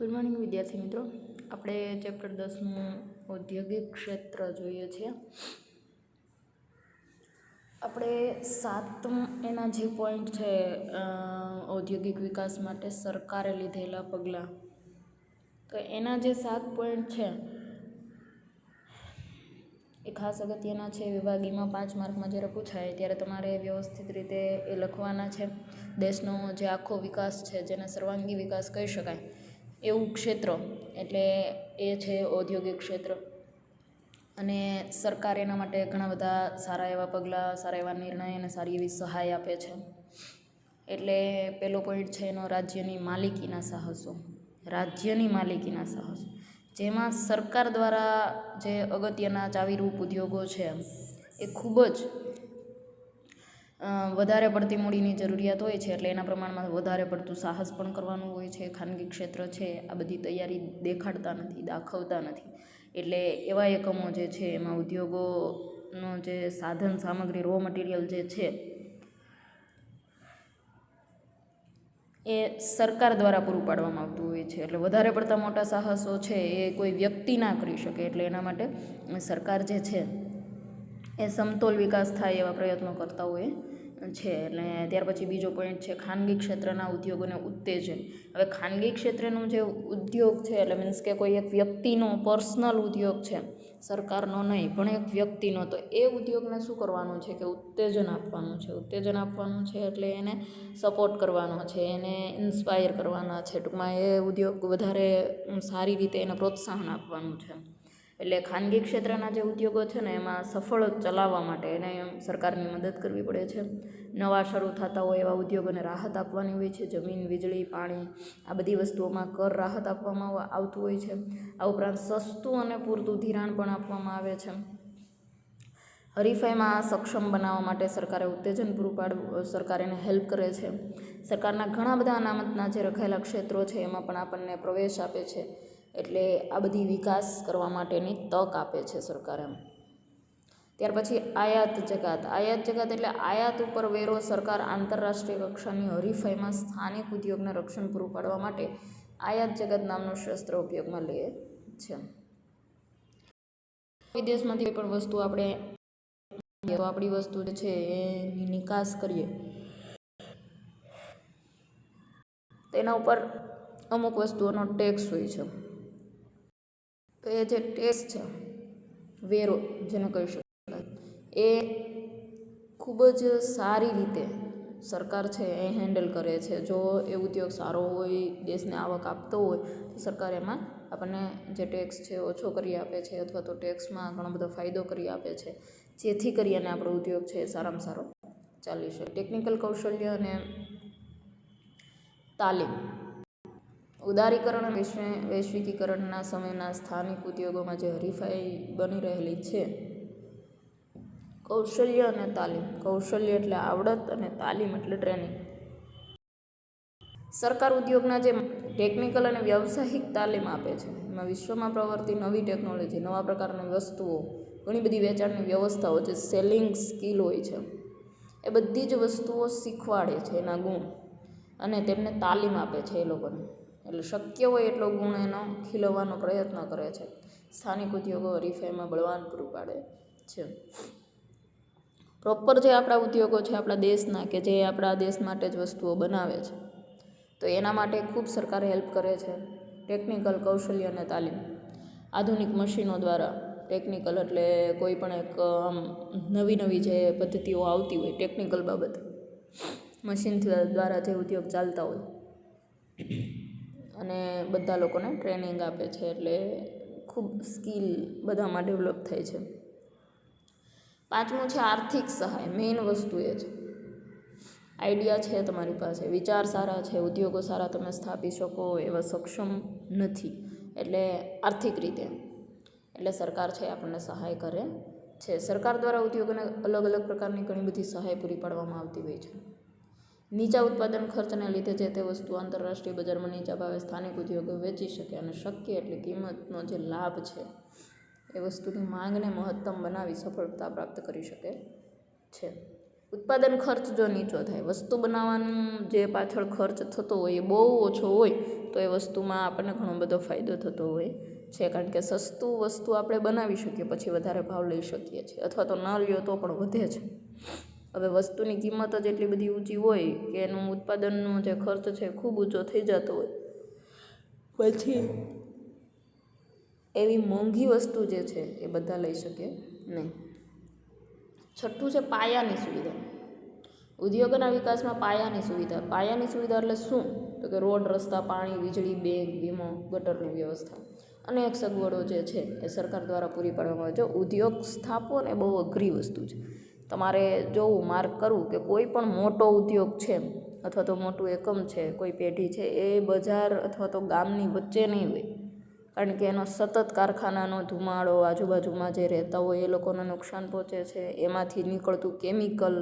Good morning વિદ્યાર્થી મિત્રો, આપણે ચેપ્ટર 10નું ઔદ્યોગિક ક્ષેત્ર જોઈએ છીએ. આપણે એના જે પોઈન્ટ છે ઔદ્યોગિક વિકાસ માટે સરકારે લીધેલા પગલાં, તો એના જે 7 પોઈન્ટ છે એ ખાસ અગત્યના છે. વિભાગીમાં 5 માર્કમાં જ્યારે પૂછાય ત્યારે તમારે વ્યવસ્થિત રીતે એ લખવાના છે. દેશનો જે આખો વિકાસ છે, જેને સર્વાંગી વિકાસ કહી શકાય એવું ક્ષેત્ર એટલે એ છે ઔદ્યોગિક ક્ષેત્ર. અને સરકાર એના માટે ઘણા બધા સારા એવા પગલાં, સારા એવા નિર્ણય અને સારી એવી સહાય આપે છે. એટલે પહેલો પોઈન્ટ છે એનો રાજ્યની માલિકીના સાહસો. રાજ્યની માલિકીના સાહસો, જેમાં સરકાર દ્વારા જે અગત્યના ચાવીરૂપ ઉદ્યોગો છે એ ખૂબ જ વધારે પડતી મૂડીની જરૂરિયાત હોય છે. એટલે એના પ્રમાણમાં વધારે પડતું સાહસ પણ કરવાનું હોય છે. ખાનગી ક્ષેત્ર છે આ બધી તૈયારી દાખવતા નથી. એટલે એવા એકમો જે છે એમાં ઉદ્યોગોનો જે સાધન સામગ્રી, રો મટીરિયલ જે છે એ સરકાર દ્વારા પૂરું પાડવામાં આવતું હોય છે. એટલે વધારે પડતા મોટા સાહસો છે એ કોઈ વ્યક્તિ ના કરી શકે. એટલે એના માટે સરકાર જે છે એ સમતોલ વિકાસ થાય એવા પ્રયત્નો કરતા હોય છે. એટલે ત્યાર પછી બીજો પોઈન્ટ છે ખાનગી ક્ષેત્રના ઉદ્યોગોને ઉત્તેજન. હવે ખાનગી ક્ષેત્રનું જે ઉદ્યોગ છે એટલે મીન્સ કે કોઈ એક વ્યક્તિનો પર્સનલ ઉદ્યોગ છે, સરકારનો નહીં પણ એક વ્યક્તિનો, તો એ ઉદ્યોગને શું કરવાનું છે કે ઉત્તેજન આપવાનું છે. એટલે એને સપોર્ટ કરવાનો છે, એને ઇન્સ્પાયર કરવાના છે. ટૂંકમાં એ ઉદ્યોગ વધારે સારી રીતે એને પ્રોત્સાહન આપવાનું છે. એટલે ખાનગી ક્ષેત્રના જે ઉદ્યોગો છે ને એમાં સફળ ચલાવવા માટે એને સરકારની મદદ કરવી પડે છે. નવા શરૂ થતા હોય એવા ઉદ્યોગોને રાહત આપવાની હોય છે. જમીન, વીજળી, પાણી આ બધી વસ્તુઓમાં કર રાહત આપવામાં આવતું હોય છે. આ ઉપરાંત સસ્તું અને પૂરતું ધિરાણ પણ આપવામાં આવે છે. હરીફાઈમાં સક્ષમ બનાવવા માટે સરકારે ઉત્તેજન પૂરું પાડવું, સરકાર એને હેલ્પ કરે છે. સરકારના ઘણા બધા અનામતના જે રખાયેલા ક્ષેત્રો છે એમાં પણ આપણને પ્રવેશ આપે છે. એટલે આ બધી વિકાસ કરવા માટેની તક આપે છે સરકાર એમ. ત્યાર પછી આયાત જકાત એટલે આયાત ઉપર વેરો. સરકાર આંતરરાષ્ટ્રીય કક્ષાની હરીફાઈમાં સ્થાનિક ઉદ્યોગને રક્ષણ પૂરું પાડવા માટે આયાત જકાત નામનું શસ્ત્ર ઉપયોગમાં લે છે. વિદેશમાંથી કોઈ પણ વસ્તુ આપણી વસ્તુ જે છે એની નિકાસ કરીએ તો એના ઉપર અમુક વસ્તુઓનો ટેક્સ હોય છે. તો એ જે ટેક્સ છે, વેરો જેને કહી શકાય, એ ખૂબ જ સારી રીતે સરકાર છે એ હેન્ડલ કરે છે. જો એ ઉદ્યોગ સારો હોય, દેશને આવક આપતો હોય, તો સરકાર એમાં આપણને જે ટેક્સ છે ઓછો કરી આપે છે, અથવા તો ટેક્સમાં ઘણો બધો ફાયદો કરી આપે છે, જેથી કરીને આપણો ઉદ્યોગ છે એ સારામાં સારો ચાલી શકે. ટેકનિકલ કૌશલ્ય અને તાલીમ. ઉદારીકરણ અને વૈશ્વિકીકરણના સમયના સ્થાનિક ઉદ્યોગોમાં જે હરીફાઈ બની રહેલી છે, કૌશલ્ય અને તાલીમ. કૌશલ્ય એટલે આવડત અને તાલીમ એટલે ટ્રેનિંગ. સરકાર ઉદ્યોગના જે ટેકનિકલ અને વ્યવસાયિક તાલીમ આપે છે, એમાં વિશ્વમાં પ્રવર્તી નવી ટેકનોલોજી, નવા પ્રકારની વસ્તુઓ, ઘણી બધી વેચાણની વ્યવસ્થાઓ, જે સેલિંગ સ્કિલ હોય છે, એ બધી જ વસ્તુઓ શીખવાડે છે, એના ગુણ, અને તેમને તાલીમ આપે છે એ લોકોને. એટલે શક્ય હોય એટલો ગુણ એનો ખીલવવાનો પ્રયત્ન કરે છે. સ્થાનિક ઉદ્યોગો હરીફાઈમાં બળવાન પૂરું પાડે છે. પ્રોપર જે આપણા ઉદ્યોગો છે આપણા દેશના, કે જે આપણા દેશ માટે જ વસ્તુઓ બનાવે છે, તો એના માટે ખૂબ સરકાર હેલ્પ કરે છે. ટેકનિકલ કૌશલ્ય અને તાલીમ. આધુનિક મશીનો દ્વારા, ટેકનિકલ એટલે કોઈ પણ એક નવી જે પદ્ધતિઓ આવતી હોય ટેકનિકલ બાબતે, મશીન દ્વારા જે ઉદ્યોગ ચાલતા હોય, અને બધા લોકોને ટ્રેનિંગ આપે છે. એટલે ખૂબ સ્કિલ બધામાં ડેવલપ થાય છે. 5મું છે આર્થિક સહાય. મેઇન વસ્તુ એ છે, આઈડિયા છે તમારી પાસે, વિચાર સારા છે, ઉદ્યોગો સારા તમે સ્થાપી શકો એવા સક્ષમ નથી, એટલે આર્થિક રીતે એટલે સરકાર છે આપણને સહાય કરે છે. સરકાર દ્વારા ઉદ્યોગોને અલગ અલગ પ્રકારની ઘણી બધી સહાય પૂરી પાડવામાં આવતી હોય છે. નીચા ઉત્પાદન ખર્ચને લીધે જે તે વસ્તુ આંતરરાષ્ટ્રીય બજારમાં નીચા ભાવે સ્થાનિક ઉદ્યોગો વેચી શકે, અને શક્ય એટલે કિંમતનો જે લાભ છે એ વસ્તુની માંગને મહત્તમ બનાવી સફળતા પ્રાપ્ત કરી શકે છે. ઉત્પાદન ખર્ચ જો નીચો થાય, વસ્તુ બનાવવાનું જે પાછળ ખર્ચ થતો હોય એ બહુ ઓછો હોય તો એ વસ્તુમાં આપણને ઘણો બધો ફાયદો થતો હોય છે, કારણ કે સસ્તું વસ્તુ આપણે બનાવી શકીએ પછી વધારે ભાવ લઈ શકીએ છીએ, અથવા તો ન લ્યો તો પણ વધે છે. હવે વસ્તુની કિંમત જ એટલી બધી ઊંચી હોય કે એનું ઉત્પાદનનો જે ખર્ચ છે ખૂબ ઊંચો થઈ જતો હોય, પછી એવી મોંઘી વસ્તુ જે છે એ બધા લઈ શકે નહીં. છઠ્ઠું છે પાયાની સુવિધા. ઉદ્યોગોના વિકાસમાં પાયાની સુવિધા એટલે શું? તો કે રોડ, રસ્તા, પાણી, વીજળી, બેંક, વીમો, ગટરની વ્યવસ્થા, અનેક સગવડો જે છે એ સરકાર દ્વારા પૂરી પાડવામાં આવે છે. ઉદ્યોગ સ્થાપવો ને બહુ અઘરી વસ્તુ છે. તમારે જોવું, માર્ક કરવું કે કોઈ પણ મોટો ઉદ્યોગ છે અથવા તો મોટું એકમ છે, કોઈ પેઢી છે, એ બજાર અથવા તો ગામની વચ્ચે નહીં હોય, કારણ કે એનો સતત કારખાનાનો ધુમાડો, આજુબાજુમાં જે રહેતા હોય એ લોકોને નુકસાન પહોંચે છે, એમાંથી નીકળતું કેમિકલ,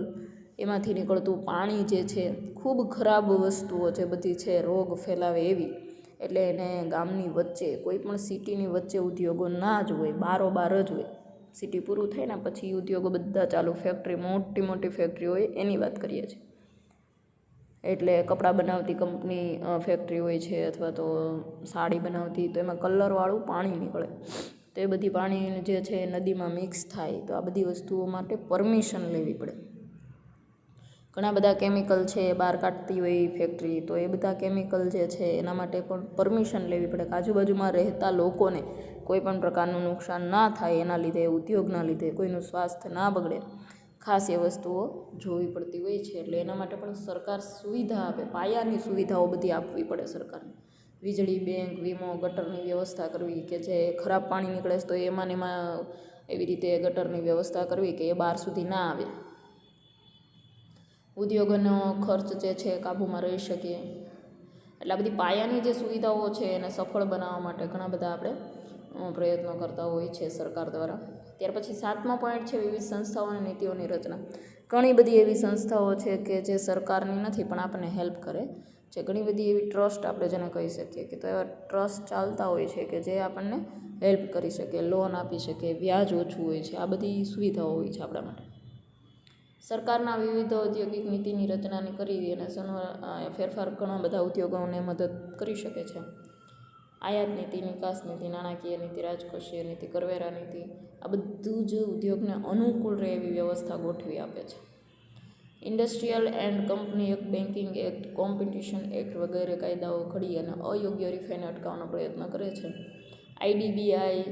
એમાંથી નીકળતું પાણી જે છે, ખૂબ ખરાબ વસ્તુઓ જે બધી છે રોગ ફેલાવે એવી, એટલે એને ગામની વચ્ચે કોઈ પણ સિટીની વચ્ચે ઉદ્યોગો ના જ હોય, બારોબાર જ હોય. સિટી પૂરું થાય ને પછી ઉદ્યોગો બધા ચાલુ, ફેક્ટરી, મોટી મોટી ફેક્ટરી હોય એની વાત કરીએ છીએ. એટલે કપડાં બનાવતી કંપની ફેક્ટરી હોય છે, અથવા તો સાડી બનાવતી, તો એમાં કલરવાળું પાણી નીકળે, તો એ બધી પાણી જે છે એ નદીમાં મિક્સ થાય, તો આ બધી વસ્તુઓ માટે પરમિશન લેવી પડે. ઘણા બધા કેમિકલ છે એ બહાર કાઢતી હોય ફેક્ટરી, તો એ બધા કેમિકલ જે છે એના માટે પણ પરમિશન લેવી પડે. આજુબાજુમાં રહેતા લોકોને કોઈ પણ પ્રકારનું નુકસાન ના થાય, એના લીધે, ઉદ્યોગના લીધે કોઈનું સ્વાસ્થ્ય ના બગડે, ખાસ એ વસ્તુઓ જોવી પડતી હોય છે. એટલે એના માટે પણ સરકાર સુવિધા આપે, પાયાની સુવિધાઓ બધી આપવી પડે સરકારને. વીજળી, બેંક, વીમો, ગટરની વ્યવસ્થા કરવી, કે જે ખરાબ પાણી નીકળે તો એમાં ને એમાં એવી રીતે ગટરની વ્યવસ્થા કરવી કે એ બહાર સુધી ના આવે. ઉદ્યોગોનો ખર્ચ જે છે એ કાબૂમાં રહી શકે. એટલે આ બધી પાયાની જે સુવિધાઓ છે એને સફળ બનાવવા માટે ઘણા બધા આપણે પ્રયત્નો કરતા હોય છે સરકાર દ્વારા. ત્યાર પછી 7મો પોઈન્ટ છે વિવિધ સંસ્થાઓ અને નીતિઓની રચના. ઘણી બધી એવી સંસ્થાઓ છે કે જે સરકારની નથી પણ આપણને હેલ્પ કરે છે. ઘણી બધી એવી ટ્રસ્ટ આપણે જેને કહી શકીએ કે તો એવા ટ્રસ્ટ ચાલતા હોય છે કે જે આપણને હેલ્પ કરી શકે, લોન આપી શકે, વ્યાજ ઓછું હોય છે, આ બધી સુવિધાઓ હોય છે આપણા માટે. સરકારના વિવિધ ઔદ્યોગિક નીતિની રચનાની કરી અને ફેરફાર ઘણા બધા ઉદ્યોગોને મદદ કરી શકે છે. આયાત નીતિ, નિકાસ નીતિ, નાણાકીય નીતિ, રાજકોષીય નીતિ, કરવેરા નીતિ, આ બધું જ ઉદ્યોગને અનુકૂળ રહે એવી વ્યવસ્થા ગોઠવી આપે છે. Industrial and company act, banking act, competition act વગેરે કાયદાઓ ઘડી અને અયોગ્ય રીફાઈને અટકાવવાનો પ્રયત્ન કરે છે. આઈડીબીઆઈ,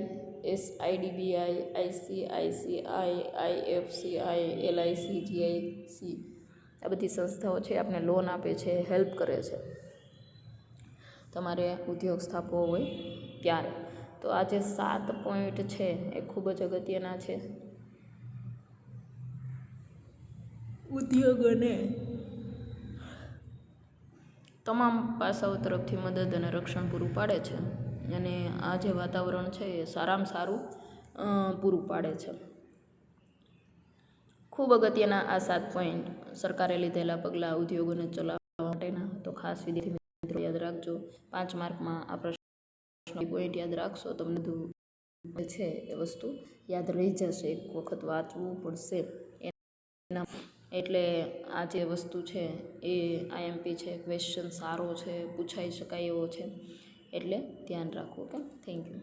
એસઆઈડીબીઆઈ, આઈસીઆઈસીઆઈ, આઈએફસીઆઈ, એલઆઈસી, જીઆઈસી, આ બધી સંસ્થાઓ છે આપને લોન આપે છે, હેલ્પ કરે છે તમારે ઉદ્યોગ સ્થાપવો હોય ત્યારે. તો આ જે 7 પોઈન્ટ છે એ ખૂબ જ અગત્યના છે. ઉદ્યોગોને તમામ પાસાઓ તરફથી મદદ અને રક્ષણ પૂરું પાડે છે, અને આ જે વાતાવરણ છે એ સારામાં સારું પૂરું પાડે છે. ખૂબ અગત્યના આ 7 પોઈન્ટ સરકારે લીધેલા પગલાં ઉદ્યોગોને ચલાવવા માટેના. તો ખાસ વિદ્યાર્થી મિત્રો યાદ રાખજો, 5 માર્કમાં આ પ્રશ્ન પોઈન્ટ યાદ રાખશો તો બધું છે એ વસ્તુ યાદ રહી જશે. એક વખત વાંચવું પડશે એના, એટલે આ જે વસ્તુ છે એ આઈએમપી છે, ક્વેશ્ચન સારો છે, પૂછાઈ શકાય એવો છે, એટલે ધ્યાન રાખો. Okay, thank you.